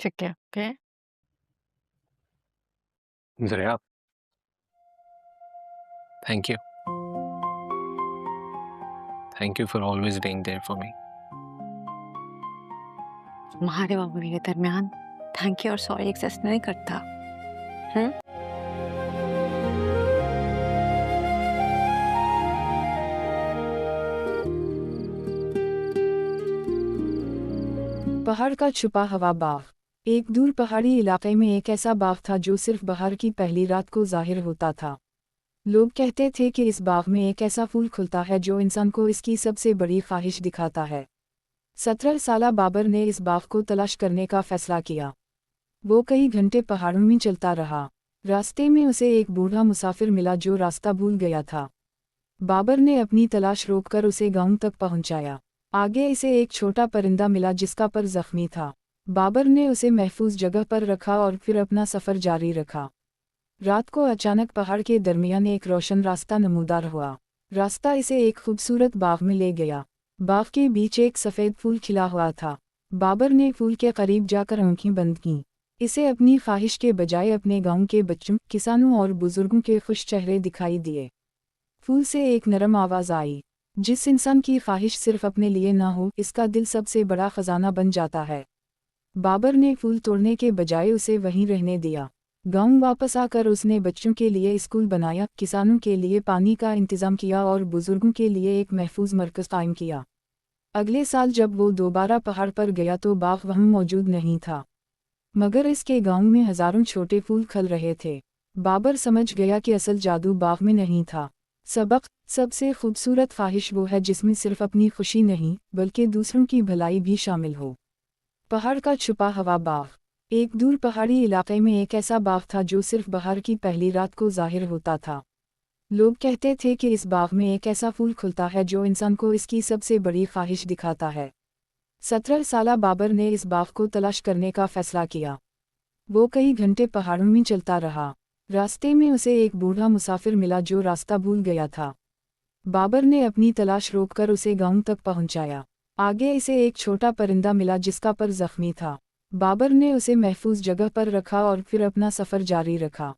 ठीक है, okay. Zariya, thank you. Thank you for always being there for me. तुम्हारे और मेरे दरमियान थैंक यू और सॉरी एग्जिस्ट नहीं करता। पहाड़ का छुपा हुआ बाग। एक दूर पहाड़ी इलाके में एक ऐसा बाग था जो सिर्फ बहार की पहली रात को जाहिर होता था। लोग कहते थे कि इस बाग में एक ऐसा फूल खुलता है जो इंसान को इसकी सबसे बड़ी ख्वाहिश दिखाता है। 17 साला बाबर ने इस बाग को तलाश करने का फैसला किया। वो कई घंटे पहाड़ों में चलता रहा। रास्ते में उसे एक बूढ़ा मुसाफिर मिला जो रास्ता भूल गया था। बाबर ने अपनी तलाश रोककर उसे गांव तक पहुंचाया। आगे इसे एक छोटा परिंदा मिला जिसका पर जख्मी था। बाबर ने उसे महफूज जगह पर रखा और फिर अपना सफ़र जारी रखा। रात को अचानक पहाड़ के दरमियान एक रोशन रास्ता नमूदार हुआ। रास्ता इसे एक खूबसूरत बाग में ले गया। बाग के बीच एक सफ़ेद फूल खिला हुआ था। बाबर ने फूल के करीब जाकर आंखें बंद कीं। इसे अपनी ख्वाहिश के बजाय अपने गांव के बच्चों, किसानों और बुजुर्गों के खुश चेहरे दिखाई दिए। फूल से एक नरम आवाज़ आई, जिस इंसान की ख्वाहिश सिर्फ अपने लिए ना हो, इसका दिल सबसे बड़ा खजाना बन जाता है। बाबर ने फूल तोड़ने के बजाय उसे वहीं रहने दिया। गांव वापस आकर उसने बच्चों के लिए स्कूल बनाया, किसानों के लिए पानी का इंतज़ाम किया और बुजुर्गों के लिए एक महफूज मरकज़ कायम किया। अगले साल जब वो दोबारा पहाड़ पर गया तो बाग वहाँ मौजूद नहीं था, मगर इसके गांव में हज़ारों छोटे फूल खिल रहे थे। बाबर समझ गया कि असल जादू बाग में नहीं था। सबक: सबसे खूबसूरत ख्वाहिश वो है जिसमें सिर्फ अपनी खुशी नहीं बल्कि दूसरों की भलाई भी शामिल हो। पहाड़ का छुपा हुआ बाग। एक दूर पहाड़ी इलाके में एक ऐसा बाग था जो सिर्फ बहार की पहली रात को जाहिर होता था। लोग कहते थे कि इस बाग में एक ऐसा फूल खुलता है जो इंसान को इसकी सबसे बड़ी ख्वाहिश दिखाता है। 17 साला बाबर ने इस बाग को तलाश करने का फैसला किया। वो कई घंटे पहाड़ों में चलता रहा। रास्ते में उसे एक बूढ़ा मुसाफिर मिला जो रास्ता भूल गया था। बाबर ने अपनी तलाश रोककर उसे गांव तक पहुंचाया। आगे इसे एक छोटा परिंदा मिला जिसका पर जख्मी था। बाबर ने उसे महफूज जगह पर रखा और फिर अपना सफ़र जारी रखा।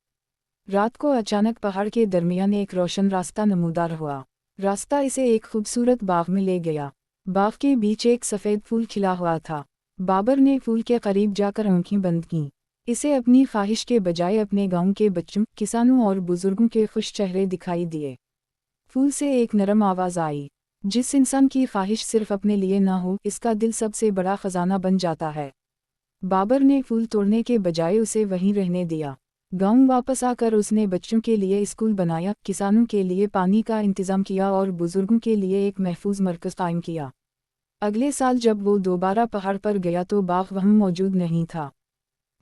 रात को अचानक पहाड़ के दरमियान एक रोशन रास्ता नमूदार हुआ। रास्ता इसे एक खूबसूरत बाग में ले गया। बाग के बीच एक सफ़ेद फूल खिला हुआ था। बाबर ने फूल के करीब जाकर आंखें बंद कीं। इसे अपनी ख्वाहिश के बजाय अपने गांव के बच्चों, किसानों और बुजुर्गों के खुश चेहरे दिखाई दिए। फूल से एक नरम आवाज़ आई, जिस इंसान की ख्वाहिश सिर्फ अपने लिए ना हो, इसका दिल सबसे बड़ा खजाना बन जाता है। बाबर ने फूल तोड़ने के बजाय उसे वहीं रहने दिया। गांव वापस आकर उसने बच्चों के लिए स्कूल बनाया, किसानों के लिए पानी का इंतज़ाम किया और बुजुर्गों के लिए एक महफूज मरकज़ कायम किया। अगले साल जब वो दोबारा पहाड़ पर गया तो बाग वहाँ मौजूद नहीं था,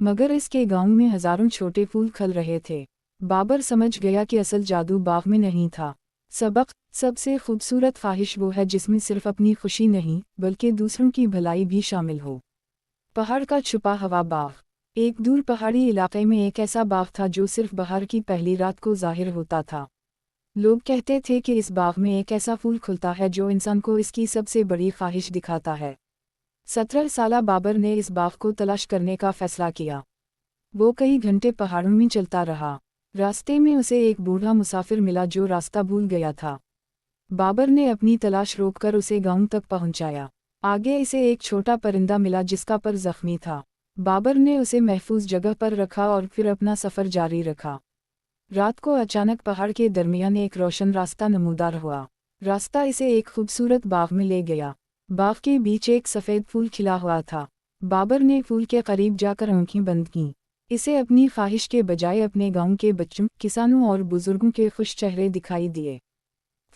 मगर इसके गांव में हज़ारों छोटे फूल खिल रहे थे। बाबर समझ गया कि असल जादू बाग में नहीं था। सबक: सबसे खूबसूरत ख्वाहिश वो है जिसमें सिर्फ अपनी खुशी नहीं बल्कि दूसरों की भलाई भी शामिल हो। पहाड़ का छुपा हुआ बाग। एक दूर पहाड़ी इलाके में एक ऐसा बाग था जो सिर्फ बहार की पहली रात को जाहिर होता था। लोग कहते थे कि इस बाग में एक ऐसा फूल खुलता है जो इंसान को इसकी सबसे बड़ी ख्वाहिश दिखाता है। 17 साला बाबर ने इस बाग को तलाश करने का फैसला किया। वो कई घंटे पहाड़ों में चलता रहा। रास्ते में उसे एक बूढ़ा मुसाफिर मिला जो रास्ता भूल गया था। बाबर ने अपनी तलाश रोककर उसे गांव तक पहुंचाया। आगे इसे एक छोटा परिंदा मिला जिसका पर जख्मी था। बाबर ने उसे महफूज जगह पर रखा और फिर अपना सफ़र जारी रखा। रात को अचानक पहाड़ के दरमियान एक रोशन रास्ता नमूदार हुआ। रास्ता इसे एक खूबसूरत बाग में ले गया। बाग के बीच एक सफ़ेद फूल खिला हुआ था। बाबर ने फूल के करीब जाकर आंखें बंद कीं। इसे अपनी ख्वाहिश के बजाय अपने गांव के बच्चों, किसानों और बुजुर्गों के खुश चेहरे दिखाई दिए।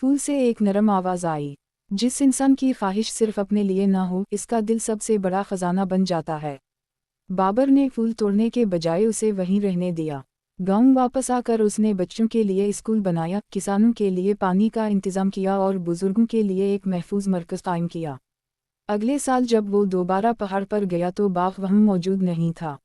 फूल से एक नरम आवाज़ आई, जिस इंसान की ख्वाहिश सिर्फ अपने लिए ना हो, इसका दिल सबसे बड़ा खजाना बन जाता है। बाबर ने फूल तोड़ने के बजाय उसे वहीं रहने दिया। गांव वापस आकर उसने बच्चों के लिए स्कूल बनाया, किसानों के लिए पानी का इंतज़ाम किया और बुजुर्गों के लिए एक महफूज मरकज़ कायम किया। अगले साल जब वो दोबारा पहाड़ पर गया तो बाग वहाँ मौजूद नहीं था,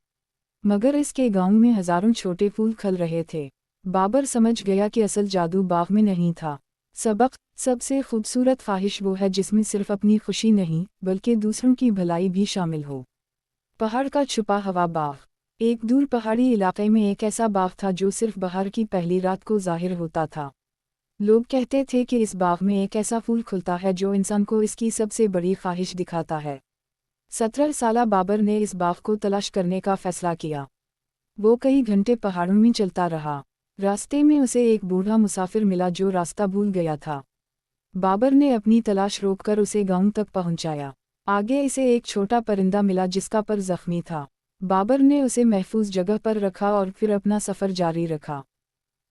मगर इसके गांव में हज़ारों छोटे फूल खिल रहे थे। बाबर समझ गया कि असल जादू बाग में नहीं था। सबक: सबसे खूबसूरत ख्वाहिश वो है जिसमें सिर्फ अपनी खुशी नहीं बल्कि दूसरों की भलाई भी शामिल हो। पहाड़ का छुपा हुआ बाग। एक दूर पहाड़ी इलाके में एक ऐसा बाग था जो सिर्फ बहार की पहली रात को जाहिर होता था। लोग कहते थे कि इस बाग में एक ऐसा फूल खुलता है जो इंसान को इसकी सबसे बड़ी ख्वाहिश दिखाता है। 17 साला बाबर ने इस बाग को तलाश करने का फैसला किया। वो कई घंटे पहाड़ों में चलता रहा। रास्ते में उसे एक बूढ़ा मुसाफिर मिला जो रास्ता भूल गया था। बाबर ने अपनी तलाश रोककर उसे गांव तक पहुंचाया। आगे इसे एक छोटा परिंदा मिला जिसका पर जख्मी था। बाबर ने उसे महफूज जगह पर रखा और फिर अपना सफ़र जारी रखा।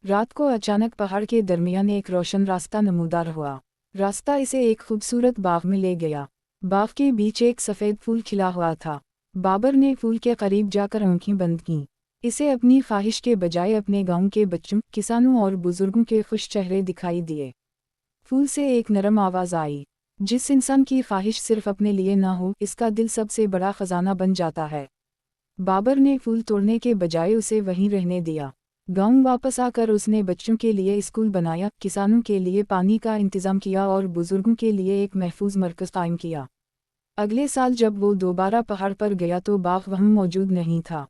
रात को अचानक पहाड़ के दरमियान एक रोशन रास्ता नमूदार हुआ। रास्ता इसे एक खूबसूरत बाग में ले गया। बाग के बीच एक सफ़ेद फूल खिला हुआ था। बाबर ने फूल के करीब जाकर आंखें बंद कीं। इसे अपनी ख्वाहिश के बजाय अपने गांव के बच्चों, किसानों और बुजुर्गों के खुश चेहरे दिखाई दिए। फूल से एक नरम आवाज़ आई, जिस इंसान की ख्वाहिश सिर्फ अपने लिए ना हो, इसका दिल सबसे बड़ा खजाना बन जाता है। बाबर ने फूल तोड़ने के बजाय उसे वहीं रहने दिया। गांव वापस आकर उसने बच्चों के लिए स्कूल बनाया, किसानों के लिए पानी का इंतज़ाम किया और बुजुर्गों के लिए एक महफूज मरकज़ कायम किया। अगले साल जब वो दोबारा पहाड़ पर गया तो बाग वहाँ मौजूद नहीं था,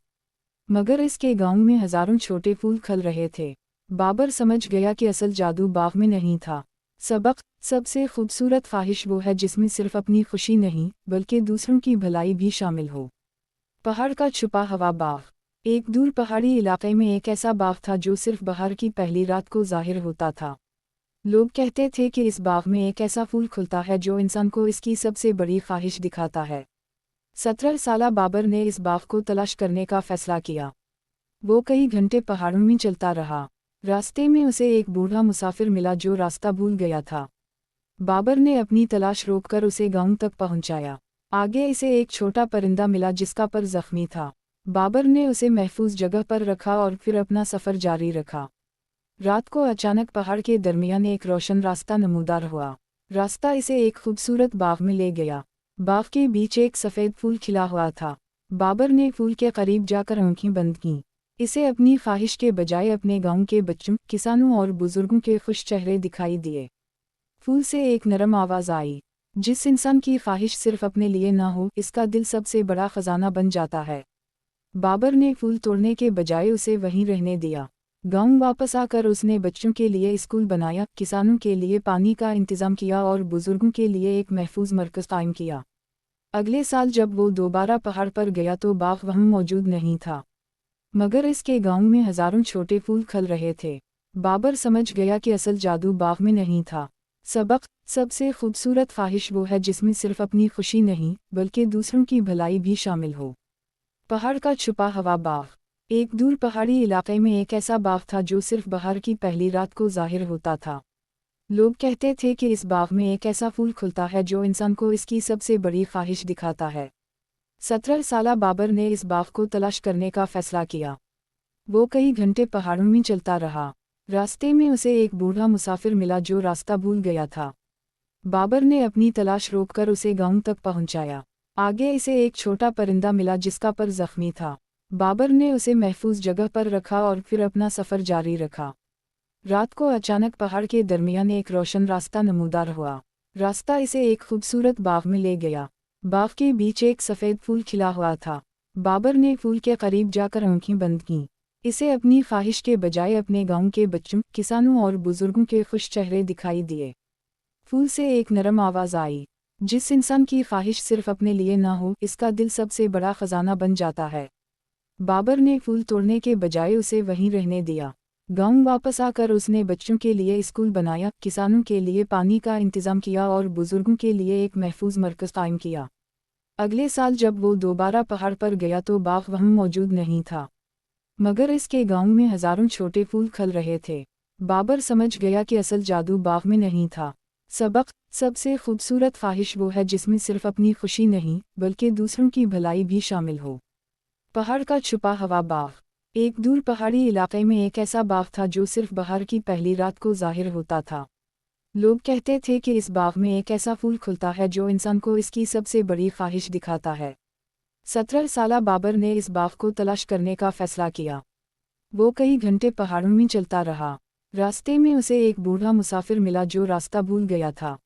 मगर इसके गांव में हज़ारों छोटे फूल खिल रहे थे। बाबर समझ गया कि असल जादू बाग में नहीं था। सबक: सबसे खूबसूरत ख्वाहिश वो है जिसमें सिर्फ अपनी खुशी नहीं बल्कि दूसरों की भलाई भी शामिल हो। पहाड़ का छुपा हुआ बाग। एक दूर पहाड़ी इलाके में एक ऐसा बाग था जो सिर्फ बहार की पहली रात को जाहिर होता था। लोग कहते थे कि इस बाग में एक ऐसा फूल खुलता है जो इंसान को इसकी सबसे बड़ी ख्वाहिश दिखाता है। 17 साला बाबर ने इस बाग को तलाश करने का फैसला किया। वो कई घंटे पहाड़ों में चलता रहा। रास्ते में उसे एक बूढ़ा मुसाफिर मिला जो रास्ता भूल गया था। बाबर ने अपनी तलाश रोककर उसे गांव तक पहुंचाया। आगे इसे एक छोटा परिंदा मिला जिसका पर जख्मी था। बाबर ने उसे महफूज जगह पर रखा और फिर अपना सफ़र जारी रखा। रात को अचानक पहाड़ के दरमियान एक रोशन रास्ता नमूदार हुआ। रास्ता इसे एक खूबसूरत बाग में ले गया। बाग के बीच एक सफ़ेद फूल खिला हुआ था। बाबर ने फूल के करीब जाकर आंखें बंद कीं। इसे अपनी ख्वाहिश के बजाय अपने गांव के बच्चों, किसानों और बुजुर्गों के खुश चेहरे दिखाई दिए। फूल से एक नरम आवाज़ आई, जिस इंसान की ख्वाहिश सिर्फ अपने लिए ना हो, इसका दिल सबसे बड़ा खजाना बन जाता है। बाबर ने फूल तोड़ने के बजाय उसे वहीं रहने दिया। गांव वापस आकर उसने बच्चों के लिए स्कूल बनाया, किसानों के लिए पानी का इंतज़ाम किया और बुजुर्गों के लिए एक महफूज मरकज़ कायम किया। अगले साल जब वो दोबारा पहाड़ पर गया तो बाग वहाँ मौजूद नहीं था, मगर इसके गांव में हज़ारों छोटे फूल खिल रहे थे। बाबर समझ गया कि असल जादू बाग में नहीं था। सबक: सबसे खूबसूरत ख्वाहिश वो है जिसमें सिर्फ अपनी खुशी नहीं बल्कि दूसरों की भलाई भी शामिल हो। पहाड़ का छुपा हुआ बाग। एक दूर पहाड़ी इलाके में एक ऐसा बाग था जो सिर्फ बहार की पहली रात को जाहिर होता था। लोग कहते थे कि इस बाग में एक ऐसा फूल खुलता है जो इंसान को इसकी सबसे बड़ी ख्वाहिश दिखाता है। 17 साला बाबर ने इस बाग को तलाश करने का फैसला किया। वो कई घंटे पहाड़ों में चलता रहा। रास्ते में उसे एक बूढ़ा मुसाफिर मिला जो रास्ता भूल गया था। बाबर ने अपनी तलाश रोककर उसे गांव तक पहुंचाया। आगे इसे एक छोटा परिंदा मिला जिसका पर जख्मी था। बाबर ने उसे महफूज जगह पर रखा और फिर अपना सफ़र जारी रखा। रात को अचानक पहाड़ के दरमियान एक रोशन रास्ता नमूदार हुआ। रास्ता इसे एक खूबसूरत बाग में ले गया। बाग के बीच एक सफ़ेद फूल खिला हुआ था। बाबर ने फूल के करीब जाकर आंखें बंद कीं। इसे अपनी ख्वाहिश के बजाय अपने गांव के बच्चों, किसानों और बुजुर्गों के खुश चेहरे दिखाई दिए। फूल से एक नरम आवाज़ आई, जिस इंसान की ख्वाहिश सिर्फ अपने लिए ना हो, इसका दिल सबसे बड़ा खजाना बन जाता है। बाबर ने फूल तोड़ने के बजाय उसे वहीं रहने दिया। गांव वापस आकर उसने बच्चों के लिए स्कूल बनाया, किसानों के लिए पानी का इंतज़ाम किया और बुजुर्गों के लिए एक महफूज मरकज़ कायम किया। अगले साल जब वो दोबारा पहाड़ पर गया तो बाग वहाँ मौजूद नहीं था, मगर इसके गांव में हज़ारों छोटे फूल खिल रहे थे। बाबर समझ गया कि असल जादू बाग में नहीं था। सबक: सबसे खूबसूरत ख्वाहिश वो है जिसमें सिर्फ अपनी खुशी नहीं बल्कि दूसरों की भलाई भी शामिल हो। पहाड़ का छुपा हुआ बाग। एक दूर पहाड़ी इलाके में एक ऐसा बाग था जो सिर्फ बहार की पहली रात को जाहिर होता था। लोग कहते थे कि इस बाग में एक ऐसा फूल खुलता है जो इंसान को इसकी सबसे बड़ी ख्वाहिश दिखाता है। 17 साला बाबर ने इस बाग को तलाश करने का फैसला किया। वो कई घंटे पहाड़ों में चलता रहा। रास्ते में उसे एक बूढ़ा मुसाफिर मिला जो रास्ता भूल गया था।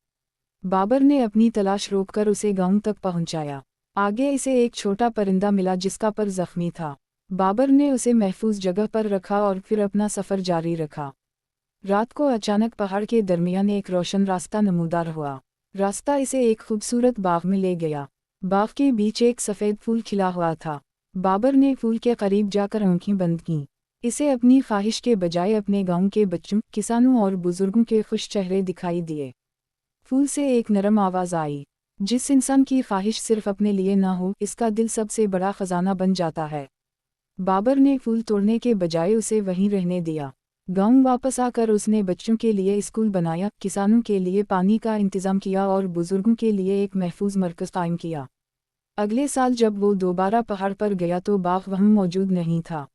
बाबर ने अपनी तलाश रोककर उसे गांव तक पहुंचाया। आगे इसे एक छोटा परिंदा मिला जिसका पर जख्मी था। बाबर ने उसे महफूज जगह पर रखा और फिर अपना सफ़र जारी रखा। रात को अचानक पहाड़ के दरमियान एक रोशन रास्ता नमूदार हुआ। रास्ता इसे एक खूबसूरत बाग में ले गया। बाग के बीच एक सफ़ेद फूल खिला हुआ था। बाबर ने फूल के करीब जाकर आंखें बंद कीं। इसे अपनी ख्वाहिश के बजाय अपने गांव के बच्चों, किसानों और बुजुर्गों के खुश चेहरे दिखाई दिए। फूल से एक नरम आवाज़ आई, जिस इंसान की ख्वाहिश सिर्फ अपने लिए ना हो, इसका दिल सबसे बड़ा खजाना बन जाता है। बाबर ने फूल तोड़ने के बजाय उसे वहीं रहने दिया। गांव वापस आकर उसने बच्चों के लिए स्कूल बनाया, किसानों के लिए पानी का इंतज़ाम किया और बुजुर्गों के लिए एक महफूज मरकज़ कायम किया। अगले साल जब वो दोबारा पहाड़ पर गया तो बाग वहाँ मौजूद नहीं था,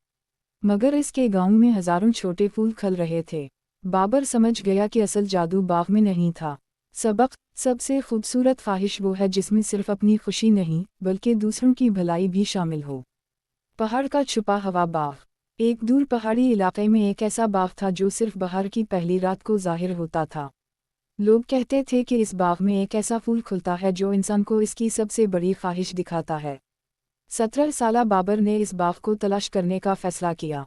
मगर इसके गांव में हज़ारों छोटे फूल खिल रहे थे। बाबर समझ गया कि असल जादू बाग में नहीं था। सबक: सबसे खूबसूरत ख्वाहिश वो है जिसमें सिर्फ अपनी खुशी नहीं बल्कि दूसरों की भलाई भी शामिल हो। पहाड़ का छुपा हुआ बाग। एक दूर पहाड़ी इलाके में एक ऐसा बाग था जो सिर्फ बहार की पहली रात को ज़ाहिर होता था। लोग कहते थे कि इस बाग में एक ऐसा फूल खुलता है जो इंसान को इसकी सबसे बड़ी ख्वाहिश दिखाता है। 17 साला बाबर ने इस बाग को तलाश करने का फैसला किया।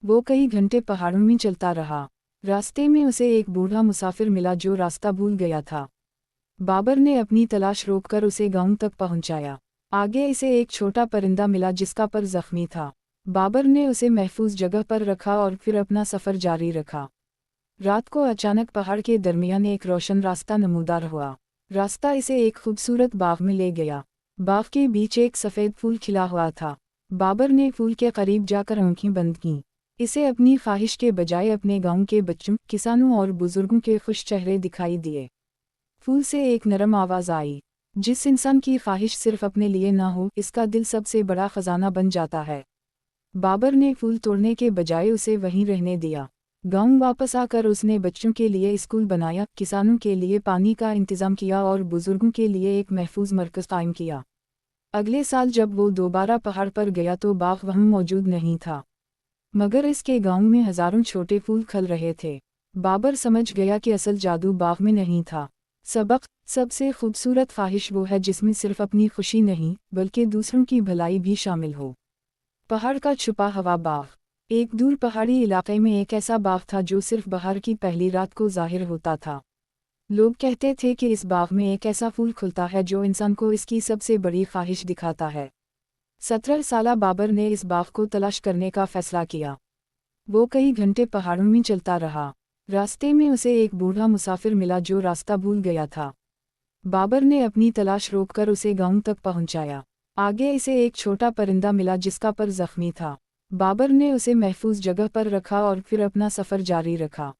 वो कई घंटे पहाड़ों में चलता रहा। रास्ते में उसे एक बूढ़ा मुसाफिर मिला जो रास्ता भूल गया था। बाबर ने अपनी तलाश रोककर उसे गांव तक पहुंचाया। आगे इसे एक छोटा परिंदा मिला जिसका पर जख्मी था। बाबर ने उसे महफूज जगह पर रखा और फिर अपना सफ़र जारी रखा। रात को अचानक पहाड़ के दरमियान एक रोशन रास्ता नमूदार हुआ। रास्ता इसे एक खूबसूरत बाग में ले गया। बाग के बीच एक सफ़ेद फूल खिला हुआ था। बाबर ने फूल के करीब जाकर आंखें बंद कीं। इसे अपनी ख्वाहिश के बजाय अपने गांव के बच्चों, किसानों और बुजुर्गों के खुश चेहरे दिखाई दिए। फूल से एक नरम आवाज़ आई, जिस इंसान की ख्वाहिश सिर्फ अपने लिए ना हो, इसका दिल सबसे बड़ा खजाना बन जाता है। बाबर ने फूल तोड़ने के बजाय उसे वहीं रहने दिया। गांव वापस आकर उसने बच्चों के लिए स्कूल बनाया, किसानों के लिए पानी का इंतज़ाम किया और बुजुर्गों के लिए एक महफूज मरकज़ कायम किया। अगले साल जब वो दोबारा पहाड़ पर गया तो बाग वहाँ मौजूद नहीं था, मगर इसके गांव में हज़ारों छोटे फूल खिल रहे थे। बाबर समझ गया कि असल जादू बाग में नहीं था। सबक: सबसे खूबसूरत ख्वाहिश वो है जिसमें सिर्फ अपनी खुशी नहीं बल्कि दूसरों की भलाई भी शामिल हो। पहाड़ का छुपा हुआ बाग। एक दूर पहाड़ी इलाके में एक ऐसा बाग था जो सिर्फ बहार की पहली रात को ज़ाहिर होता था। लोग कहते थे कि इस बाग में एक ऐसा फूल खुलता है जो इंसान को इसकी सबसे बड़ी ख्वाहिश दिखाता है। 17 साला बाबर ने इस बाग को तलाश करने का फैसला किया। वो कई घंटे पहाड़ों में चलता रहा। रास्ते में उसे एक बूढ़ा मुसाफिर मिला जो रास्ता भूल गया था। बाबर ने अपनी तलाश रोककर उसे गांव तक पहुंचाया। आगे इसे एक छोटा परिंदा मिला जिसका पर जख्मी था। बाबर ने उसे महफूज जगह पर रखा और फिर अपना सफ़र जारी रखा।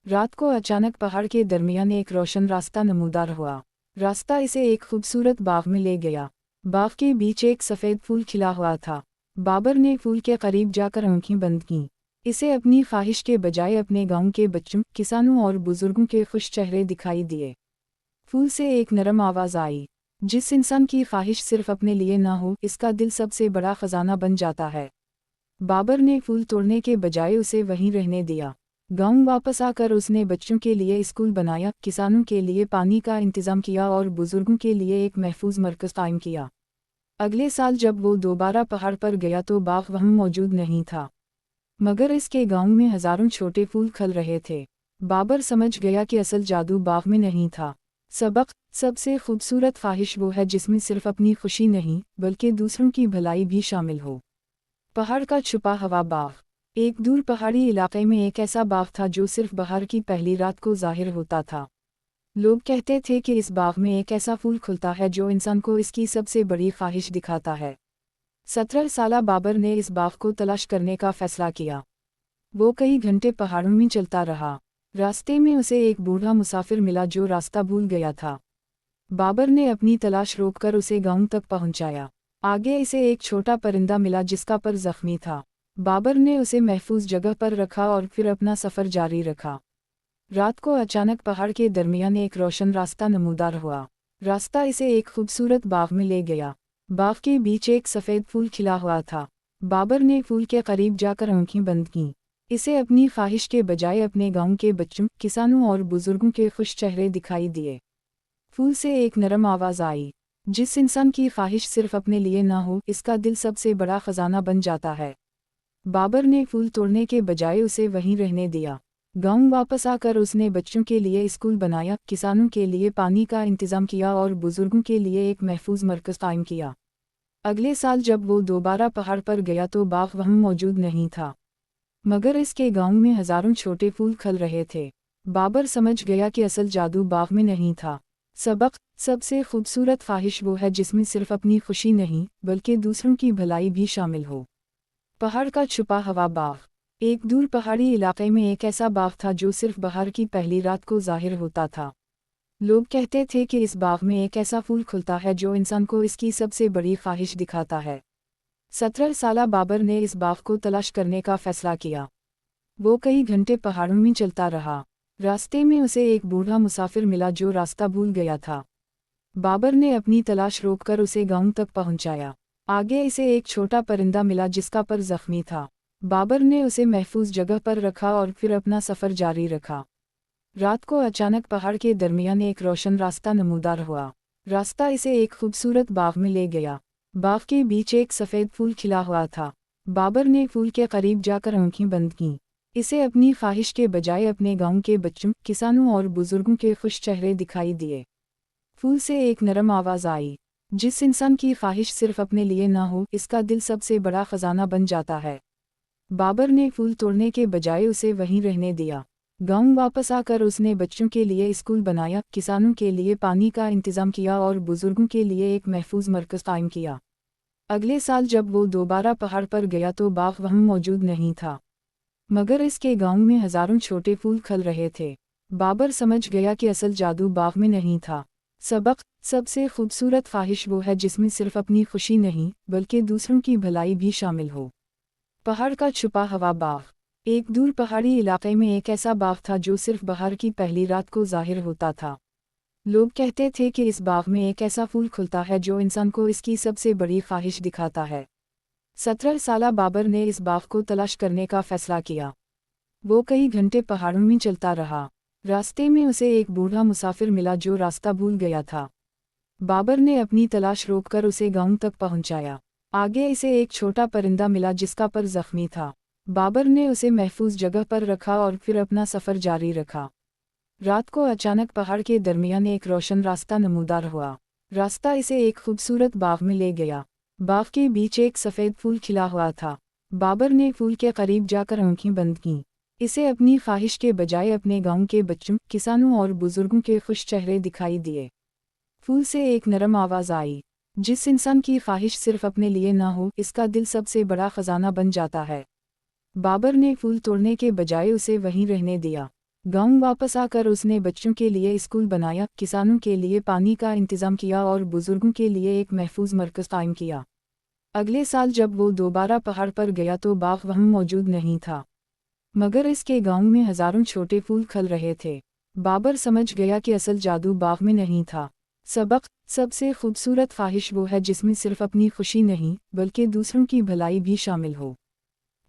रात को अचानक पहाड़ के दरमियान एक रोशन रास्ता नमूदार हुआ। रास्ता इसे एक खूबसूरत बाग में ले गया। बाग के बीच एक सफ़ेद फूल खिला हुआ था। बाबर ने फूल के करीब जाकर आंखें बंद कीं। इसे अपनी ख्वाहिश के बजाय अपने गांव के बच्चों, किसानों और बुजुर्गों के खुश चेहरे दिखाई दिए। फूल से एक नरम आवाज़ आई, जिस इंसान की ख्वाहिश सिर्फ अपने लिए ना हो, इसका दिल सबसे बड़ा खजाना बन जाता है। बाबर ने फूल तोड़ने के बजाय उसे वहीं रहने दिया। गांव वापस आकर उसने बच्चों के लिए स्कूल बनाया, किसानों के लिए पानी का इंतज़ाम किया और बुजुर्गों के लिए एक महफूज मरकज़ कायम किया। अगले साल जब वो दोबारा पहाड़ पर गया तो बाग वहाँ मौजूद नहीं था, मगर इसके गांव में हज़ारों छोटे फूल खिल रहे थे। बाबर समझ गया कि असल जादू बाग में नहीं था। सबक: सबसे खूबसूरत ख्वाहिश वो है जिसमें सिर्फ अपनी खुशी नहीं बल्कि दूसरों की भलाई भी शामिल हो। पहाड़ का छुपा हुआ बाग। एक दूर पहाड़ी इलाके में एक ऐसा बाग था जो सिर्फ बहार की पहली रात को ज़ाहिर होता था। लोग कहते थे कि इस बाग में एक ऐसा फूल खुलता है जो इंसान को इसकी सबसे बड़ी ख्वाहिश दिखाता है। 17 साला बाबर ने इस बाग को तलाश करने का फैसला किया। वो कई घंटे पहाड़ों में चलता रहा। रास्ते में उसे एक बूढ़ा मुसाफिर मिला जो रास्ता भूल गया था। बाबर ने अपनी तलाश रोककर उसे गांव तक पहुंचाया। आगे इसे एक छोटा परिंदा मिला जिसका पर जख्मी था। बाबर ने उसे महफूज जगह पर रखा और फिर अपना सफ़र जारी रखा। रात को अचानक पहाड़ के दरमियान एक रोशन रास्ता नमूदार हुआ। रास्ता इसे एक खूबसूरत बाग में ले गया। बाग के बीच एक सफ़ेद फूल खिला हुआ था। बाबर ने फूल के करीब जाकर आंखें बंद कीं। इसे अपनी ख्वाहिश के बजाय अपने गांव के बच्चों, किसानों और बुजुर्गों के खुश चेहरे दिखाई दिए। फूल से एक नरम आवाज़ आई, जिस इंसान की ख्वाहिश सिर्फ अपने लिए ना हो, इसका दिल सबसे बड़ा खजाना बन जाता है। बाबर ने फूल तोड़ने के बजाय उसे वहीं रहने दिया। गांव वापस आकर उसने बच्चों के लिए स्कूल बनाया, किसानों के लिए पानी का इंतजाम किया और बुजुर्गों के लिए एक महफूज मरकज़ कायम किया। अगले साल जब वो दोबारा पहाड़ पर गया तो बाघ वहाँ मौजूद नहीं था, मगर इसके गांव में हजारों छोटे फूल खिल रहे थे। बाबर समझ गया कि असल जादू बाघ में नहीं था। सबक: सबसे खूबसूरत ख्वाहिश वो है जिसमें सिर्फ अपनी खुशी नहीं बल्कि दूसरों की भलाई भी शामिल हो। पहाड़ का छुपा हुआ बाघ। एक दूर पहाड़ी इलाके में एक ऐसा बाघ था जो सिर्फ बहार की पहली रात को जाहिर होता था। लोग कहते थे कि इस बाग में एक ऐसा फूल खुलता है जो इंसान को इसकी सबसे बड़ी ख्वाहिश दिखाता है। 17 साला बाबर ने इस बाग को तलाश करने का फैसला किया। वो कई घंटे पहाड़ों में चलता रहा। रास्ते में उसे एक बूढ़ा मुसाफिर मिला जो रास्ता भूल गया था। बाबर ने अपनी तलाश रोककर उसे गांव तक पहुंचाया। आगे इसे एक छोटा परिंदा मिला जिसका पर जख्मी था। बाबर ने उसे महफूज जगह पर रखा और फिर अपना सफ़र जारी रखा। रात को अचानक पहाड़ के दरमियान एक रोशन रास्ता नमूदार हुआ। रास्ता इसे एक खूबसूरत बाग में ले गया। बाग के बीच एक सफ़ेद फूल खिला हुआ था। बाबर ने फूल के करीब जाकर आंखें बंद कीं। इसे अपनी ख्वाहिश के बजाय अपने गांव के बच्चों, किसानों और बुजुर्गों के खुश चेहरे दिखाई दिए। फूल से एक नरम आवाज़ आई, जिस इंसान की ख्वाहिश सिर्फ अपने लिए ना हो, इसका दिल सबसे बड़ा खजाना बन जाता है। बाबर ने फूल तोड़ने के बजाय उसे वहीं रहने दिया। गांव वापस आकर उसने बच्चों के लिए स्कूल बनाया, किसानों के लिए पानी का इंतजाम किया और बुजुर्गों के लिए एक महफूज मरकज़ कायम किया। अगले साल जब वो दोबारा पहाड़ पर गया तो बाघ वहाँ मौजूद नहीं था, मगर इसके गांव में हजारों छोटे फूल खिल रहे थे। बाबर समझ गया कि असल जादू बाघ में नहीं था। सबक: सबसे खूबसूरत ख्वाहिश वो है जिसमें सिर्फ अपनी खुशी नहीं बल्कि दूसरों की भलाई भी शामिल हो। पहाड़ का छुपा हुआ बाघ। एक दूर पहाड़ी इलाके में एक ऐसा बाग था जो सिर्फ बहार की पहली रात को जाहिर होता था। लोग कहते थे कि इस बाग में एक ऐसा फूल खुलता है जो इंसान को इसकी सबसे बड़ी ख्वाहिश दिखाता है। 17 साला बाबर ने इस बाग को तलाश करने का फैसला किया। वो कई घंटे पहाड़ों में चलता रहा। रास्ते में उसे एक बूढ़ा मुसाफिर मिला जो रास्ता भूल गया था। बाबर ने अपनी तलाश रोककर उसे गांव तक पहुंचाया। आगे इसे एक छोटा परिंदा मिला जिसका पर जख्मी था। बाबर ने उसे महफूज जगह पर रखा और फिर अपना सफ़र जारी रखा। रात को अचानक पहाड़ के दरमियान एक रोशन रास्ता नमूदार हुआ। रास्ता इसे एक खूबसूरत बाग में ले गया। बाग के बीच एक सफ़ेद फूल खिला हुआ था। बाबर ने फूल के करीब जाकर आंखें बंद कीं। इसे अपनी ख्वाहिश के बजाय अपने गांव के बच्चों, किसानों और बुजुर्गों के खुश चेहरे दिखाई दिए। फूल से एक नरम आवाज़ आई, जिस इंसान की ख्वाहिश सिर्फ अपने लिए ना हो, इसका दिल सबसे बड़ा खजाना बन जाता है। बाबर ने फूल तोड़ने के बजाय उसे वहीं रहने दिया। गांव वापस आकर उसने बच्चों के लिए स्कूल बनाया, किसानों के लिए पानी का इंतजाम किया और बुजुर्गों के लिए एक महफूज मरकज़ कायम किया। अगले साल जब वो दोबारा पहाड़ पर गया तो बाघ वहाँ मौजूद नहीं था, मगर इसके गांव में हजारों छोटे फूल खिल रहे थे। बाबर समझ गया कि असल जादू बाघ में नहीं था। सबक: सबसे खूबसूरत ख्वाहिश वो है जिसमें सिर्फ अपनी खुशी नहीं बल्कि दूसरों की भलाई भी शामिल हो।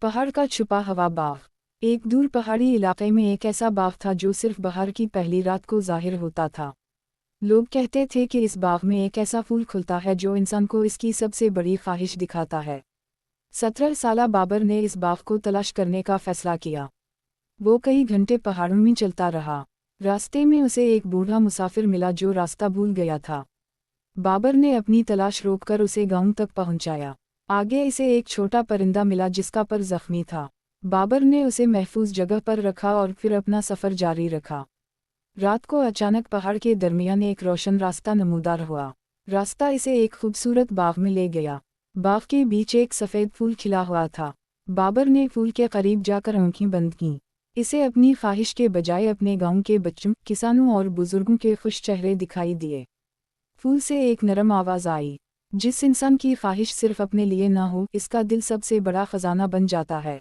पहाड़ का छुपा हुआ बाघ। एक दूर पहाड़ी इलाके में एक ऐसा बाग था जो सिर्फ बहार की पहली रात को जाहिर होता था। लोग कहते थे कि इस बाग में एक ऐसा फूल खुलता है जो इंसान को इसकी सबसे बड़ी ख्वाहिश दिखाता है। 17 साला बाबर ने इस बाग को तलाश करने का फैसला किया। वो कई घंटे पहाड़ों में चलता रहा। रास्ते में उसे एक बूढ़ा मुसाफिर मिला जो रास्ता भूल गया था। बाबर ने अपनी तलाश रोककर उसे गांव तक पहुंचाया। आगे इसे एक छोटा परिंदा मिला जिसका पर जख्मी था। बाबर ने उसे महफूज जगह पर रखा और फिर अपना सफ़र जारी रखा। रात को अचानक पहाड़ के दरमियान एक रोशन रास्ता नमूदार हुआ। रास्ता इसे एक खूबसूरत बाग में ले गया। बाग के बीच एक सफ़ेद फूल खिला हुआ था। बाबर ने फूल के करीब जाकर आंखें बंद कीं। इसे अपनी ख्वाहिश के बजाय अपने गांव के बच्चों, किसानों और बुजुर्गों के खुश चेहरे दिखाई दिए। फूल से एक नरम आवाज़ आई, जिस इंसान की ख्वाहिश सिर्फ अपने लिए ना हो, इसका दिल सबसे बड़ा खजाना बन जाता है।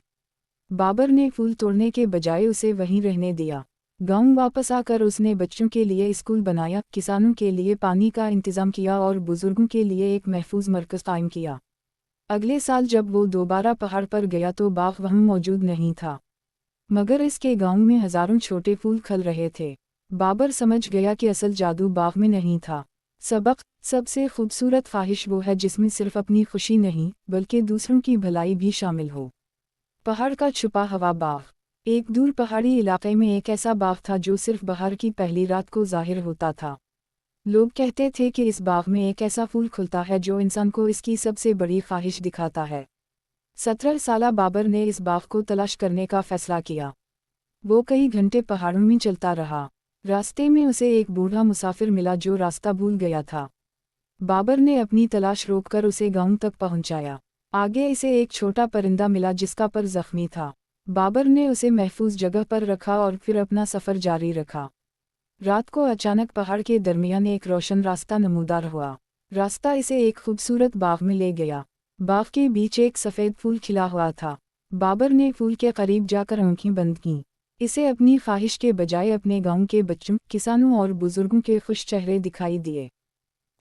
बाबर ने फूल तोड़ने के बजाय उसे वहीं रहने दिया। गांव वापस आकर उसने बच्चों के लिए स्कूल बनाया, किसानों के लिए पानी का इंतजाम किया और बुजुर्गों के लिए एक महफूज मरकज़ कायम किया। अगले साल जब वो दोबारा पहाड़ पर गया तो बाघ वहाँ मौजूद नहीं था, मगर इसके गांव में हजारों छोटे फूल खिल रहे थे। बाबर समझ गया कि असल जादू बाघ में नहीं था। सबक: सबसे खूबसूरत ख्वाहिश वो है जिसमें सिर्फ अपनी खुशी नहीं बल्कि दूसरों की भलाई भी शामिल हो। पहाड़ का छुपा हुआ बाग। एक दूर पहाड़ी इलाके में एक ऐसा बाग था जो सिर्फ बहार की पहली रात को जाहिर होता था। लोग कहते थे कि इस बाग में एक ऐसा फूल खुलता है जो इंसान को इसकी सबसे बड़ी ख्वाहिश दिखाता है। 17 साला बाबर ने इस बाग को तलाश करने का फैसला किया। वो कई घंटे पहाड़ों में चलता रहा। रास्ते में उसे एक बूढ़ा मुसाफिर मिला जो रास्ता भूल गया था। बाबर ने अपनी तलाश रोककर उसे गांव तक पहुंचाया। आगे इसे एक छोटा परिंदा मिला जिसका पर जख्मी था। बाबर ने उसे महफूज जगह पर रखा और फिर अपना सफ़र जारी रखा। रात को अचानक पहाड़ के दरमियान एक रोशन रास्ता नमूदार हुआ। रास्ता इसे एक खूबसूरत बाग में ले गया। बाग के बीच एक सफ़ेद फूल खिला हुआ था। बाबर ने फूल के करीब जाकर आंखें बंद कीं। इसे अपनी ख्वाहिश के बजाय अपने गांव के बच्चों, किसानों और बुजुर्गों के खुश चेहरे दिखाई दिए।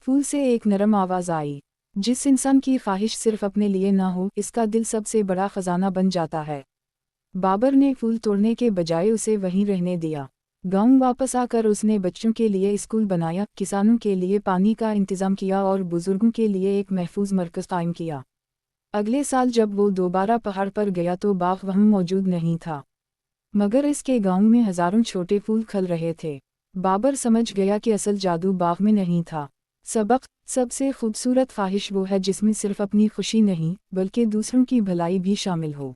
फूल से एक नरम आवाज़ आई, जिस इंसान की ख्वाहिश सिर्फ अपने लिए ना हो, इसका दिल सबसे बड़ा खजाना बन जाता है। बाबर ने फूल तोड़ने के बजाय उसे वहीं रहने दिया। गांव वापस आकर उसने बच्चों के लिए स्कूल बनाया, किसानों के लिए पानी का इंतज़ाम किया और बुजुर्गों के लिए एक महफूज मरकज़ कायम किया। अगले साल जब वो दोबारा पहाड़ पर गया तो बाग वहाँ मौजूद नहीं था, मगर इसके गांव में हज़ारों छोटे फूल खिल रहे थे। बाबर समझ गया कि असल जादू बाग में नहीं था। सबक: सबसे खूबसूरत ख्वाहिश वो है जिसमें सिर्फ अपनी खुशी नहीं बल्कि दूसरों की भलाई भी शामिल हो।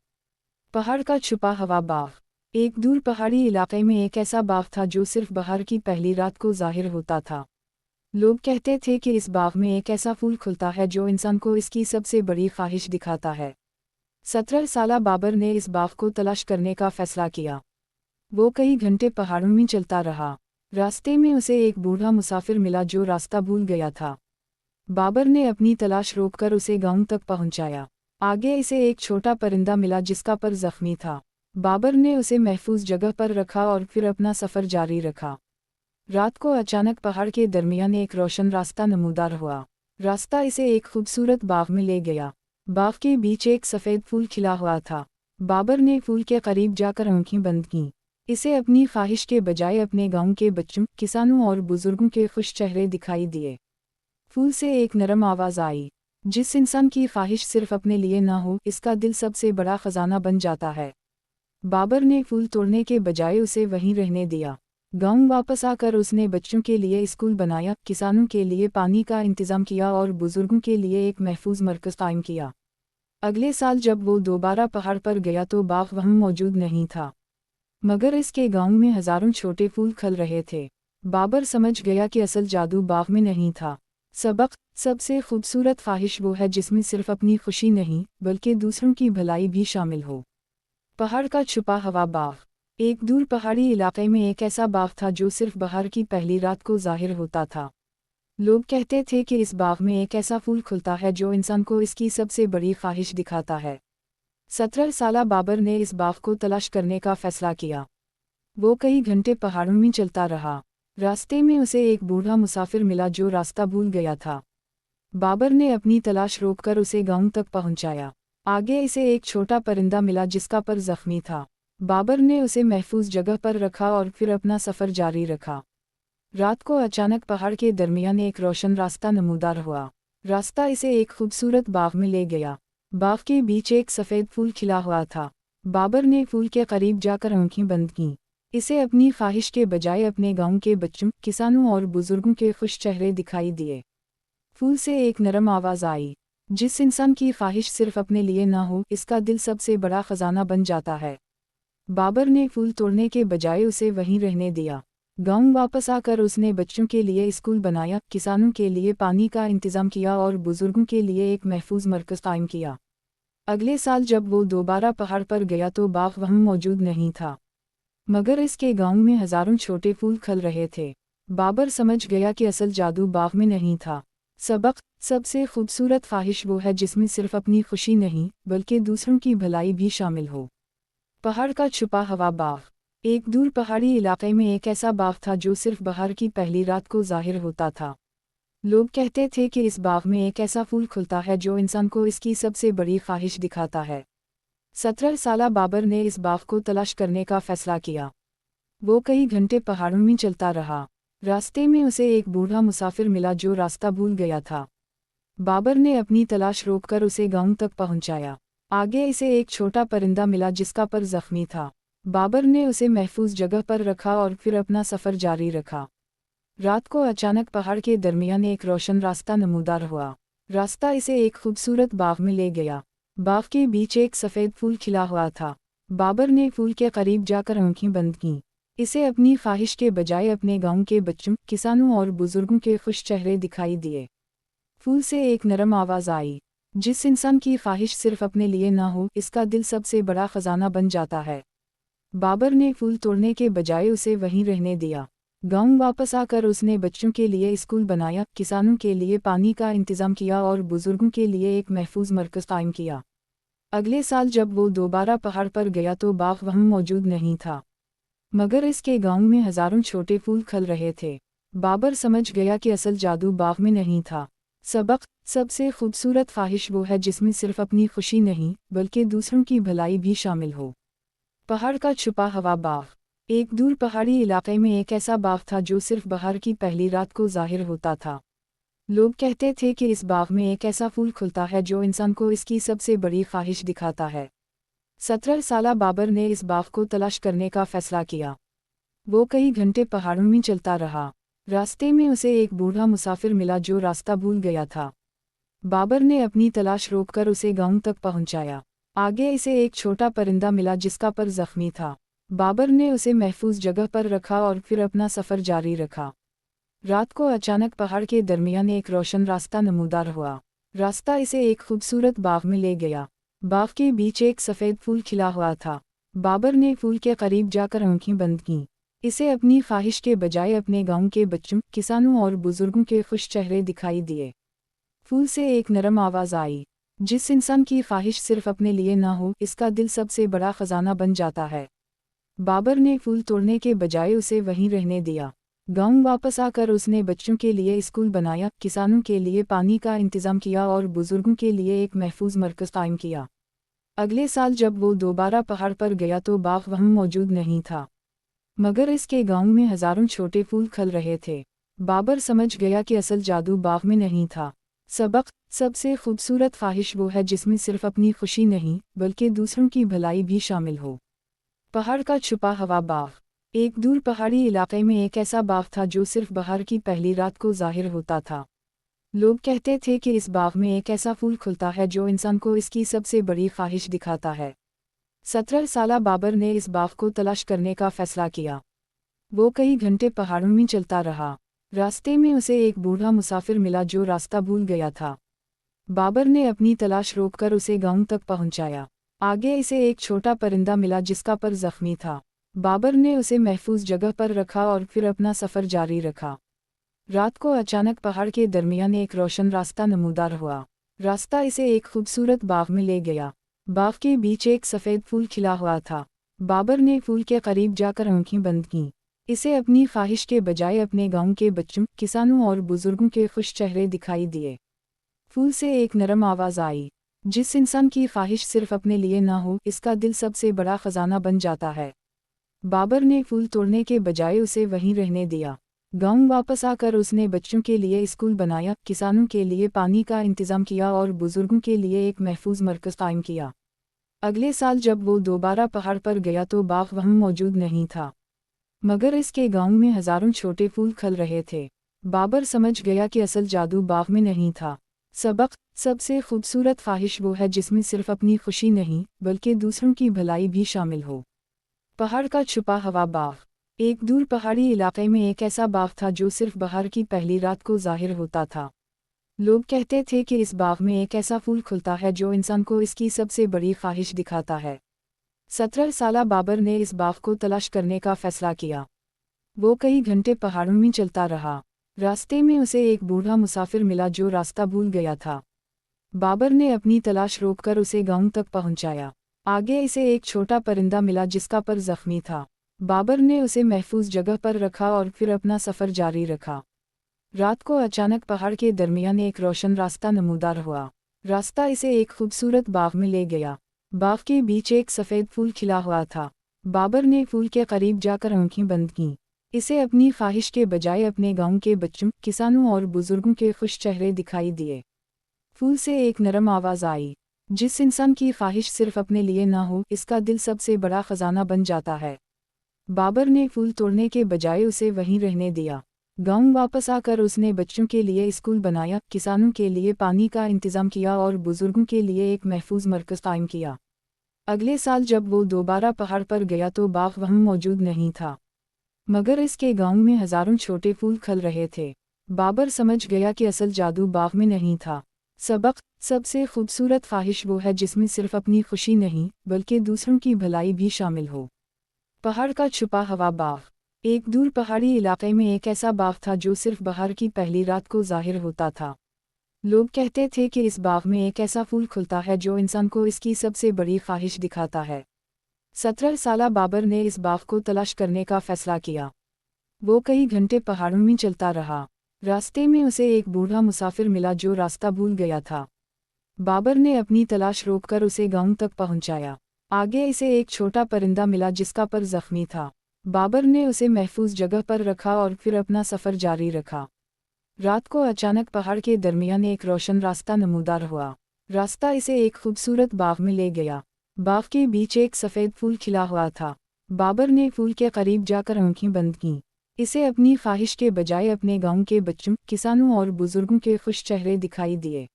पहाड़ का छुपा हुआ बाग। एक दूर पहाड़ी इलाके में एक ऐसा बाग था जो सिर्फ बहार की पहली रात को जाहिर होता था। लोग कहते थे कि इस बाग में एक ऐसा फूल खुलता है जो इंसान को इसकी सबसे बड़ी ख्वाहिश दिखाता है। 17 साला बाबर ने इस बाग को तलाश करने का फैसला किया। वो कई घंटे पहाड़ों में चलता रहा। रास्ते में उसे एक बूढ़ा मुसाफिर मिला जो रास्ता भूल गया था। बाबर ने अपनी तलाश रोककर उसे गांव तक पहुंचाया। आगे इसे एक छोटा परिंदा मिला जिसका पर जख्मी था। बाबर ने उसे महफूज जगह पर रखा और फिर अपना सफ़र जारी रखा। रात को अचानक पहाड़ के दरमियान एक रोशन रास्ता नमूदार हुआ। रास्ता इसे एक खूबसूरत बाग में ले गया। बाग के बीच एक सफ़ेद फूल खिला हुआ था। बाबर ने फूल के करीब जाकर आंखें बंद कीं। इसे अपनी ख्वाहिश के बजाय अपने गांव के बच्चों, किसानों और बुजुर्गों के खुश चेहरे दिखाई दिए। फूल से एक नरम आवाज़ आई, जिस इंसान की ख्वाहिश सिर्फ अपने लिए ना हो, इसका दिल सबसे बड़ा खजाना बन जाता है। बाबर ने फूल तोड़ने के बजाय उसे वहीं रहने दिया। गांव वापस आकर उसने बच्चों के लिए स्कूल बनाया, किसानों के लिए पानी का इंतज़ाम किया और बुजुर्गों के लिए एक महफूज मरकज़ कायम किया। अगले साल जब वो दोबारा पहाड़ पर गया तो बाग वहाँ मौजूद नहीं था, मगर इसके गांव में हज़ारों छोटे फूल खिल रहे थे। बाबर समझ गया कि असल जादू बाग में नहीं था। सबक: सबसे खूबसूरत ख्वाहिश वो है जिसमें सिर्फ अपनी खुशी नहीं बल्कि दूसरों की भलाई भी शामिल हो। पहाड़ का छुपा हुआ बाग। एक दूर पहाड़ी इलाके में एक ऐसा बाग था जो सिर्फ बहार की पहली रात को जाहिर होता था। लोग कहते थे कि इस बाग में एक ऐसा फूल खुलता है जो इंसान को इसकी सबसे बड़ी ख्वाहिश दिखाता है। 17 साला बाबर ने इस बाग को तलाश करने का फैसला किया। वो कई घंटे पहाड़ों में चलता रहा। रास्ते में उसे एक बूढ़ा मुसाफिर मिला जो रास्ता भूल गया था। बाबर ने अपनी तलाश रोककर उसे गांव तक पहुंचाया। आगे इसे एक छोटा परिंदा मिला जिसका पर जख्मी था। बाबर ने उसे महफूज जगह पर रखा और फिर अपना सफ़र जारी रखा। रात को अचानक पहाड़ के दरमियान एक रोशन रास्ता नमूदार हुआ। रास्ता इसे एक खूबसूरत बाग में ले गया। बाग के बीच एक सफ़ेद फूल खिला हुआ था। बाबर ने फूल के करीब जाकर आंखें बंद कीं। इसे अपनी ख्वाहिश के बजाय अपने गांव के बच्चों, किसानों और बुजुर्गों के खुश चेहरे दिखाई दिए। फूल से एक नरम आवाज़ आई, जिस इंसान की ख्वाहिश सिर्फ अपने लिए ना हो, इसका दिल सबसे बड़ा खजाना बन जाता है। बाबर ने फूल तोड़ने के बजाय उसे वहीं रहने दिया। गांव वापस आकर उसने बच्चों के लिए स्कूल बनाया, किसानों के लिए पानी का इंतज़ाम किया और बुजुर्गों के लिए एक महफूज मरकज़ कायम किया। अगले साल जब वो दोबारा पहाड़ पर गया तो बाग वहाँ मौजूद नहीं था, मगर इसके गांव में हज़ारों छोटे फूल खिल रहे थे। बाबर समझ गया कि असल जादू बाग में नहीं था। सबक: सबसे खूबसूरत ख्वाहिश वो है जिसमें सिर्फ अपनी खुशी नहीं बल्कि दूसरों की भलाई भी शामिल हो। पहाड़ का छुपा हुआ बाग। एक दूर पहाड़ी इलाके में एक ऐसा बाग था जो सिर्फ बहार की पहली रात को जाहिर होता था। लोग कहते थे कि इस बाग में एक ऐसा फूल खुलता है जो इंसान को इसकी सबसे बड़ी ख्वाहिश दिखाता है। 17 साला बाबर ने इस बाग को तलाश करने का फैसला किया। वो कई घंटे पहाड़ों में चलता रहा। रास्ते में उसे एक बूढ़ा मुसाफिर मिला जो रास्ता भूल गया था। बाबर ने अपनी तलाश रोककर उसे गांव तक पहुंचाया। आगे इसे एक छोटा परिंदा मिला जिसका पर जख्मी था। बाबर ने उसे महफूज जगह पर रखा और फिर अपना सफ़र जारी रखा। रात को अचानक पहाड़ के दरमियान एक रोशन रास्ता नमूदार हुआ। रास्ता इसे एक खूबसूरत बाग में ले गया। बाग के बीच एक सफ़ेद फूल खिला हुआ था। बाबर ने फूल के करीब जाकर आंखें बंद कीं। इसे अपनी ख्वाहिश के बजाय अपने गांव के बच्चों, किसानों और बुजुर्गों के खुश चेहरे दिखाई दिए। फूल से एक नरम आवाज़ आई, जिस इंसान की ख्वाहिश सिर्फ अपने लिए ना हो, इसका दिल सबसे बड़ा खजाना बन जाता है। बाबर ने फूल तोड़ने के बजाय उसे वहीं रहने दिया। गांव वापस आकर उसने बच्चों के लिए स्कूल बनाया, किसानों के लिए पानी का इंतज़ाम किया और बुजुर्गों के लिए एक महफूज मरकज़ कायम किया। अगले साल जब वो दोबारा पहाड़ पर गया तो बाग वहाँ मौजूद नहीं था, मगर इसके गांव में हज़ारों छोटे फूल खिल रहे थे। बाबर समझ गया कि असल जादू बाग में नहीं था। सबक: सबसे खूबसूरत ख्वाहिश वो है जिसमें सिर्फ अपनी खुशी नहीं बल्कि दूसरों की भलाई भी शामिल हो। पहाड़ का छुपा हुआ बाग। एक दूर पहाड़ी इलाके में एक ऐसा बाग था जो सिर्फ बहार की पहली रात को ज़ाहिर होता था। लोग कहते थे कि इस बाग में एक ऐसा फूल खुलता है जो इंसान को इसकी सबसे बड़ी ख्वाहिश दिखाता है। 17 साला बाबर ने इस बाग को तलाश करने का फैसला किया। वो कई घंटे पहाड़ों में चलता रहा। रास्ते में उसे एक बूढ़ा मुसाफिर मिला जो रास्ता भूल गया था। बाबर ने अपनी तलाश रोककर उसे गांव तक पहुंचाया। आगे इसे एक छोटा परिंदा मिला जिसका पर जख्मी था। बाबर ने उसे महफूज जगह पर रखा और फिर अपना सफ़र जारी रखा। रात को अचानक पहाड़ के दरमियान एक रोशन रास्ता नमूदार हुआ। रास्ता इसे एक खूबसूरत बाग में ले गया। बाग के बीच एक सफ़ेद फूल खिला हुआ था। बाबर ने फूल के करीब जाकर आंखें बंद कीं। इसे अपनी ख्वाहिश के बजाय अपने गांव के बच्चों, किसानों और बुजुर्गों के खुश चेहरे दिखाई दिए। फूल से एक नरम आवाज़ आई, जिस इंसान की ख्वाहिश सिर्फ अपने लिए ना हो, इसका दिल सबसे बड़ा खजाना बन जाता है। बाबर ने फूल तोड़ने के बजाय उसे वहीं रहने दिया। गांव वापस आकर उसने बच्चों के लिए स्कूल बनाया, किसानों के लिए पानी का इंतज़ाम किया और बुजुर्गों के लिए एक महफूज मरकज़ कायम किया। अगले साल जब वो दोबारा पहाड़ पर गया तो बाग वहाँ मौजूद नहीं था, मगर इसके गांव में हज़ारों छोटे फूल खिल रहे थे। बाबर समझ गया कि असल जादू बाग में नहीं था। सबक: सबसे खूबसूरत ख्वाहिश वो है जिसमें सिर्फ अपनी खुशी नहीं बल्कि दूसरों की भलाई भी शामिल हो। पहाड़ का छुपा हुआ बाग। एक दूर पहाड़ी इलाके में एक ऐसा बाग था जो सिर्फ बहार की पहली रात को ज़ाहिर होता था। लोग कहते थे कि इस बाग में एक ऐसा फूल खुलता है जो इंसान को इसकी सबसे बड़ी ख्वाहिश दिखाता है। 17 साला बाबर ने इस बाग को तलाश करने का फैसला किया। वो कई घंटे पहाड़ों में चलता रहा। रास्ते में उसे एक बूढ़ा मुसाफिर मिला जो रास्ता भूल गया था। बाबर ने अपनी तलाश रोककर उसे गांव तक पहुंचाया। आगे इसे एक छोटा परिंदा मिला जिसका पर जख्मी था। बाबर ने उसे महफूज जगह पर रखा और फिर अपना सफ़र जारी रखा। रात को अचानक पहाड़ के दरमियान एक रोशन रास्ता नमूदार हुआ। रास्ता इसे एक खूबसूरत बाग में ले गया। बाग के बीच एक सफ़ेद फूल खिला हुआ था। बाबर ने फूल के करीब जाकर आंखें बंद कीं। इसे अपनी ख्वाहिश के बजाय अपने गांव के बच्चों, किसानों और बुजुर्गों के खुश चेहरे दिखाई दिए। फूल से एक नरम आवाज़ आई, जिस इंसान की ख्वाहिश सिर्फ अपने लिए ना हो, इसका दिल सबसे बड़ा खजाना बन जाता है। बाबर ने फूल तोड़ने के बजाय उसे वहीं रहने दिया। गांव वापस आकर उसने बच्चों के लिए स्कूल बनाया, किसानों के लिए पानी का इंतज़ाम किया और बुजुर्गों के लिए एक महफूज मरकज़ कायम किया। अगले साल जब वो दोबारा पहाड़ पर गया तो बाग वहाँ मौजूद नहीं था, मगर इसके गांव में हज़ारों छोटे फूल खिल रहे थे। बाबर समझ गया कि असल जादू बाग में नहीं था। सबक: सबसे खूबसूरत ख्वाहिश वो है जिसमें सिर्फ अपनी खुशी नहीं बल्कि दूसरों की भलाई भी शामिल हो। पहाड़ का छुपा हुआ बाग। एक दूर पहाड़ी इलाके में एक ऐसा बाग था जो सिर्फ बहार की पहली रात को ज़ाहिर होता था। लोग कहते थे कि इस बाग में एक ऐसा फूल खुलता है जो इंसान को इसकी सबसे बड़ी ख्वाहिश दिखाता है। 17 साला बाबर ने इस बाग को तलाश करने का फैसला किया। वो कई घंटे पहाड़ों में चलता रहा। रास्ते में उसे एक बूढ़ा मुसाफिर मिला जो रास्ता भूल गया था। बाबर ने अपनी तलाश रोककर उसे गांव तक पहुंचाया। आगे इसे एक छोटा परिंदा मिला जिसका पर जख्मी था। बाबर ने उसे महफूज जगह पर रखा और फिर अपना सफ़र जारी रखा। रात को अचानक पहाड़ के दरमियान एक रोशन रास्ता नमूदार हुआ। रास्ता इसे एक खूबसूरत बाग में ले गया। बाग के बीच एक सफ़ेद फूल खिला हुआ था। बाबर ने फूल के करीब जाकर आंखें बंद कीं। इसे अपनी ख्वाहिश के बजाय अपने गांव के बच्चों, किसानों और बुजुर्गों के खुश चेहरे दिखाई दिए। फूल से एक नरम आवाज़ आई, जिस इंसान की ख्वाहिश सिर्फ अपने लिए ना हो, इसका दिल सबसे बड़ा खजाना बन जाता है। बाबर ने फूल तोड़ने के बजाय उसे वहीं रहने दिया। गांव वापस आकर उसने बच्चों के लिए स्कूल बनाया, किसानों के लिए पानी का इंतज़ाम किया और बुजुर्गों के लिए एक महफूज मरकज़ कायम किया। अगले साल जब वो दोबारा पहाड़ पर गया तो बाघ वहाँ मौजूद नहीं था, मगर इसके गांव में हज़ारों छोटे फूल खिल रहे थे। बाबर समझ गया कि असल जादू बाघ में नहीं था। सबक: सबसे खूबसूरत ख्वाहिश वो है जिसमें सिर्फ अपनी खुशी नहीं बल्कि दूसरों की भलाई भी शामिल हो। पहाड़ का छुपा हुआ बाघ। एक दूर पहाड़ी इलाके में एक ऐसा बाघ था जो सिर्फ बहार की पहली रात को जाहिर होता था। लोग कहते थे कि इस बाग में एक ऐसा फूल खुलता है जो इंसान को इसकी सबसे बड़ी ख्वाहिश दिखाता है। 17 साला बाबर ने इस बाग को तलाश करने का फैसला किया। वो कई घंटे पहाड़ों में चलता रहा। रास्ते में उसे एक बूढ़ा मुसाफिर मिला जो रास्ता भूल गया था। बाबर ने अपनी तलाश रोककर उसे गांव तक पहुंचाया। आगे इसे एक छोटा परिंदा मिला जिसका पर जख्मी था। बाबर ने उसे महफूज जगह पर रखा और फिर अपना सफ़र जारी रखा। रात को अचानक पहाड़ के दरमियान एक रोशन रास्ता नमूदार हुआ। रास्ता इसे एक खूबसूरत बाग में ले गया। बाग के बीच एक सफ़ेद फूल खिला हुआ था। बाबर ने फूल के करीब जाकर आंखें बंद कीं। इसे अपनी ख्वाहिश के बजाय अपने गांव के बच्चों, किसानों और बुजुर्गों के खुश चेहरे दिखाई दिए।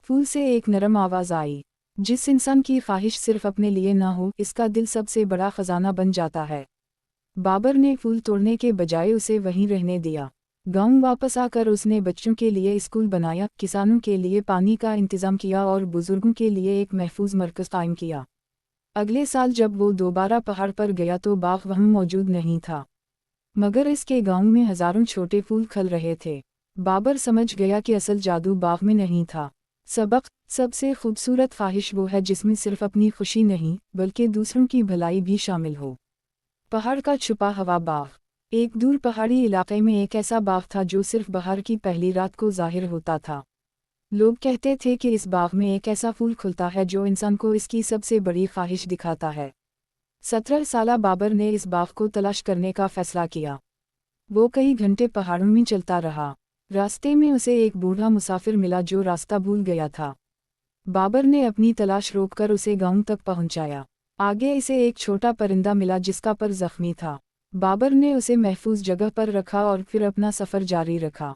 फूल से एक नरम आवाज़ आई, जिस इंसान की ख्वाहिश सिर्फ अपने लिए ना हो, इसका दिल सबसे बड़ा खजाना बन जाता है। बाबर ने फूल तोड़ने के बजाय उसे वहीं रहने दिया। गांव वापस आकर उसने बच्चों के लिए स्कूल बनाया, किसानों के लिए पानी का इंतज़ाम किया और बुजुर्गों के लिए एक महफूज मरकज़ कायम किया। अगले साल जब वो दोबारा पहाड़ पर गया तो बाघ वहाँ मौजूद नहीं था, मगर इसके गांव में हज़ारों छोटे फूल खिल रहे थे। बाबर समझ गया कि असल जादू बाघ में नहीं था। सबक: सबसे खूबसूरत ख्वाहिश वो है जिसमें सिर्फ अपनी खुशी नहीं बल्कि दूसरों की भलाई भी शामिल हो। पहाड़ का छुपा हुआ बाघ। एक दूर पहाड़ी इलाके में एक ऐसा बाग था जो सिर्फ बहार की पहली रात को जाहिर होता था। लोग कहते थे कि इस बाग में एक ऐसा फूल खुलता है जो इंसान को इसकी सबसे बड़ी ख्वाहिश दिखाता है। 17 साला बाबर ने इस बाग को तलाश करने का फैसला किया। वो कई घंटे पहाड़ों में चलता रहा। रास्ते में उसे एक बूढ़ा मुसाफिर मिला जो रास्ता भूल गया था। बाबर ने अपनी तलाश रोककर उसे गांव तक पहुंचाया। आगे इसे एक छोटा परिंदा मिला जिसका पर जख्मी था। बाबर ने उसे महफूज जगह पर रखा और फिर अपना सफ़र जारी रखा।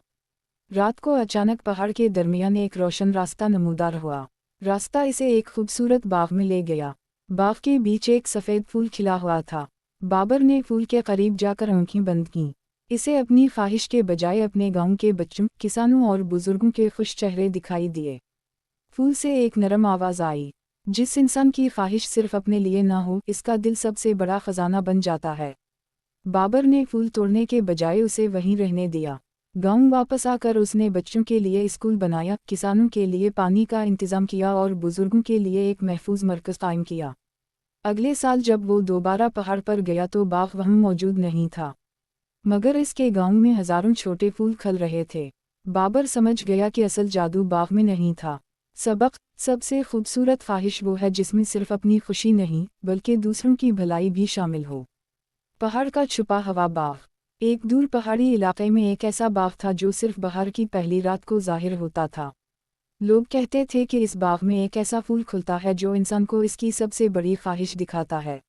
रात को अचानक पहाड़ के दरमियान एक रोशन रास्ता नमूदार हुआ। रास्ता इसे एक खूबसूरत बाग में ले गया। बाग के बीच एक सफ़ेद फूल खिला हुआ था। बाबर ने फूल के करीब जाकर आंखें बंद कीं। इसे अपनी ख्वाहिश के बजाय अपने गांव के बच्चों, किसानों और बुजुर्गों के खुश चेहरे दिखाई दिए। फूल से एक नरम आवाज़ आई, जिस इंसान की ख्वाहिश सिर्फ अपने लिए ना हो, इसका दिल सबसे बड़ा खजाना बन जाता है। बाबर ने फूल तोड़ने के बजाय उसे वहीं रहने दिया। गांव वापस आकर उसने बच्चों के लिए स्कूल बनाया, किसानों के लिए पानी का इंतज़ाम किया और बुजुर्गों के लिए एक महफूज मरकज़ कायम किया। अगले साल जब वो दोबारा पहाड़ पर गया तो बाघ वहाँ मौजूद नहीं था, मगर इसके गांव में हज़ारों छोटे फूल खिल रहे थे। बाबर समझ गया कि असल जादू बाघ में नहीं था। सबक: सबसे खूबसूरत ख्वाहिश वो है जिसमें सिर्फ अपनी खुशी नहीं बल्कि दूसरों की भलाई भी शामिल हो। पहाड़ का छुपा हुआ बाघ। एक दूर पहाड़ी इलाके में एक ऐसा बाग था जो सिर्फ बहार की पहली रात को जाहिर होता था। लोग कहते थे कि इस बाग में एक ऐसा फूल खुलता है जो इंसान को इसकी सबसे बड़ी ख्वाहिश दिखाता है।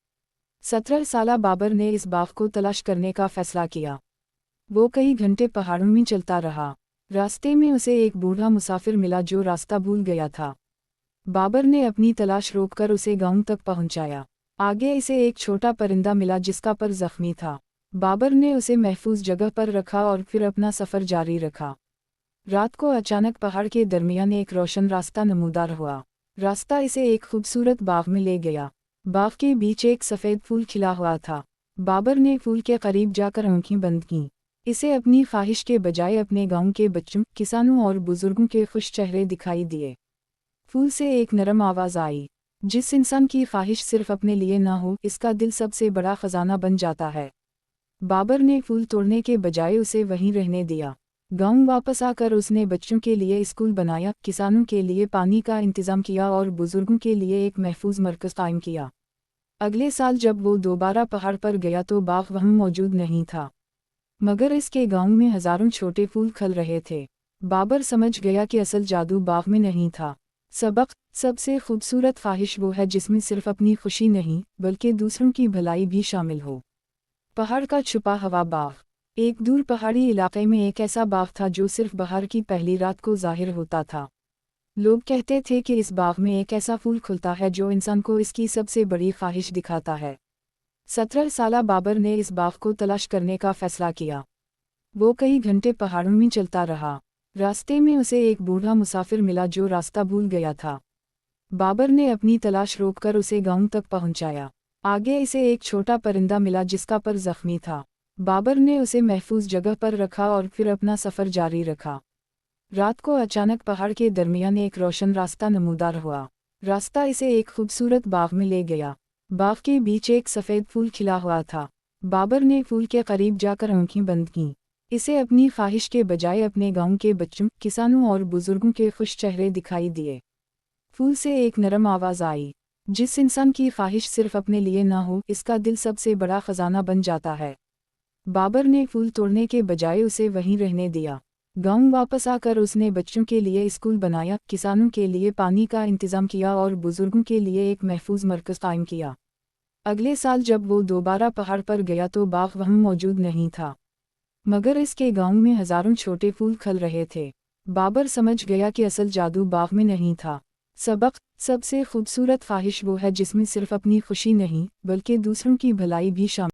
17 साला बाबर ने इस बाग को तलाश करने का फैसला किया। वो कई घंटे पहाड़ों में चलता रहा। रास्ते में उसे एक बूढ़ा मुसाफिर मिला जो रास्ता भूल गया था। बाबर ने अपनी तलाश रोककर उसे गांव तक पहुंचाया। आगे इसे एक छोटा परिंदा मिला जिसका पर जख्मी था। बाबर ने उसे महफूज जगह पर रखा और फिर अपना सफ़र जारी रखा। रात को अचानक पहाड़ के दरमियान एक रोशन रास्ता नमूदार हुआ। रास्ता इसे एक खूबसूरत बाग में ले गया। बाग के बीच एक सफ़ेद फूल खिला हुआ था। बाबर ने फूल के करीब जाकर आंखें बंद कीं। इसे अपनी ख्वाहिश के बजाय अपने गांव के बच्चों, किसानों और बुजुर्गों के खुश चेहरे दिखाई दिए। फूल से एक नरम आवाज़ आई, जिस इंसान की ख्वाहिश सिर्फ अपने लिए ना हो, इसका दिल सबसे बड़ा खजाना बन जाता है। बाबर ने फूल तोड़ने के बजाय उसे वहीं रहने दिया। गांव वापस आकर उसने बच्चों के लिए स्कूल बनाया, किसानों के लिए पानी का इंतज़ाम किया और बुजुर्गों के लिए एक महफूज मरकज़ कायम किया। अगले साल जब वो दोबारा पहाड़ पर गया तो बाघ वहाँ मौजूद नहीं था, मगर इसके गांव में हजारों छोटे फूल खिल रहे थे। बाबर समझ गया कि असल जादू बाग में नहीं था। सबक: सबसे खूबसूरत ख्वाहिश वो है जिसमें सिर्फ अपनी खुशी नहीं बल्कि दूसरों की भलाई भी शामिल हो। पहाड़ का छुपा हुआ बाग। एक दूर पहाड़ी इलाके में एक ऐसा बाग था जो सिर्फ बहार की पहली रात को जाहिर होता था। लोग कहते थे कि इस बाग में एक ऐसा फूल खुलता है जो इंसान को इसकी सबसे बड़ी ख्वाहिश दिखाता है। 17 साला बाबर ने इस बाग को तलाश करने का फैसला किया। वो कई घंटे पहाड़ों में चलता रहा। रास्ते में उसे एक बूढ़ा मुसाफिर मिला जो रास्ता भूल गया था। बाबर ने अपनी तलाश रोककर उसे गांव तक पहुंचाया। आगे इसे एक छोटा परिंदा मिला जिसका पर जख्मी था। बाबर ने उसे महफूज जगह पर रखा और फिर अपना सफ़र जारी रखा। रात को अचानक पहाड़ के दरमियान एक रोशन रास्ता नमूदार हुआ। रास्ता इसे एक खूबसूरत बाग में ले गया। बाग के बीच एक सफ़ेद फूल खिला हुआ था। बाबर ने फूल के करीब जाकर आंखें बंद कीं। इसे अपनी ख्वाहिश के बजाय अपने गांव के बच्चों, किसानों और बुजुर्गों के खुश चेहरे दिखाई दिए। फूल से एक नरम आवाज़ आई, जिस इंसान की ख्वाहिश सिर्फ अपने लिए ना हो, इसका दिल सबसे बड़ा खजाना बन जाता है। बाबर ने फूल तोड़ने के बजाय उसे वहीं रहने दिया। गांव वापस आकर उसने बच्चों के लिए स्कूल बनाया, किसानों के लिए पानी का इंतज़ाम किया और बुजुर्गों के लिए एक महफूज मरकज़ कायम किया। अगले साल जब वो दोबारा पहाड़ पर गया तो बाग वहाँ मौजूद नहीं था, मगर इसके गांव में हजारों छोटे फूल खिल रहे थे। बाबर समझ गया कि असल जादू बाग में नहीं था। सबक: सबसे खूबसूरत ख्वाहिश वो है जिसमें सिर्फ अपनी खुशी नहीं बल्कि दूसरों की भलाई भी शामिल